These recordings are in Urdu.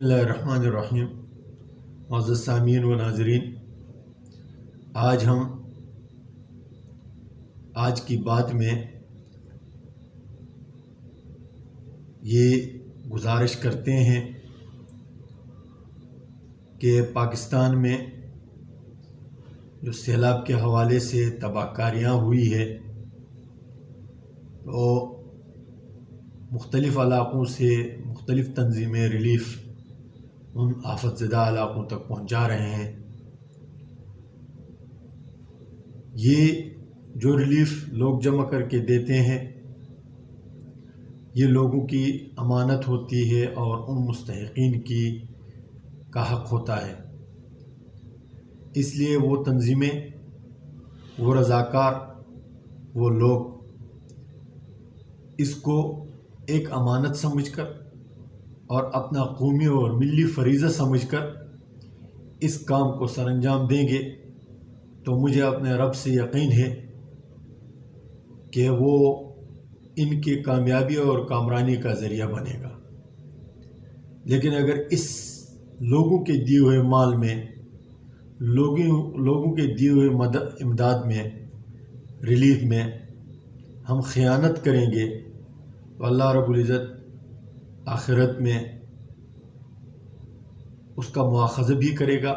بسم اللہ الرحمن الرحیم۔ معزز سامعین و ناظرین، آج ہم آج کی بات میں یہ گزارش کرتے ہیں کہ پاکستان میں جو سیلاب کے حوالے سے تباہ کاریاں ہوئی ہے تو مختلف علاقوں سے مختلف تنظیمیں ریلیف ان آفت زدہ علاقوں تک پہنچا رہے ہیں۔ یہ جو ریلیف لوگ جمع کر کے دیتے ہیں یہ لوگوں کی امانت ہوتی ہے اور ان مستحقین کا حق ہوتا ہے، اس لیے وہ تنظیمیں، وہ رضاکار، وہ لوگ اس کو ایک امانت سمجھ کر اور اپنا قومی اور ملی فریضہ سمجھ کر اس کام کو سر انجام دیں گے تو مجھے اپنے رب سے یقین ہے کہ وہ ان کی کامیابی اور کامرانی کا ذریعہ بنے گا۔ لیکن اگر اس لوگوں کے دیے ہوئے مال میں، لوگوں کے دیے ہوئے امداد میں، ریلیف میں ہم خیانت کریں گے تو اللہ رب العزت آخرت میں اس کا مواخذہ بھی کرے گا،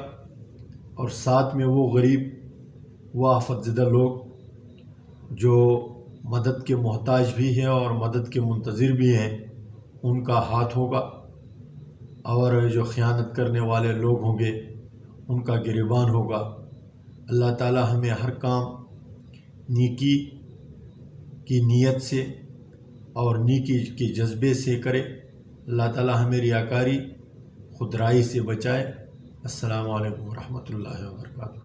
اور ساتھ میں وہ غریب، وہ آفت زدہ لوگ جو مدد کے محتاج بھی ہیں اور مدد کے منتظر بھی ہیں ان کا ہاتھ ہوگا، اور جو خیانت کرنے والے لوگ ہوں گے ان کا گریبان ہوگا۔ اللہ تعالی ہمیں ہر کام نیکی کی نیت سے اور نیکی کے جذبے سے کرے۔ اللہ تعالی ہمیں ریاکاری، خودرائی سے بچائے۔ السلام علیکم ورحمۃ اللہ وبرکاتہ۔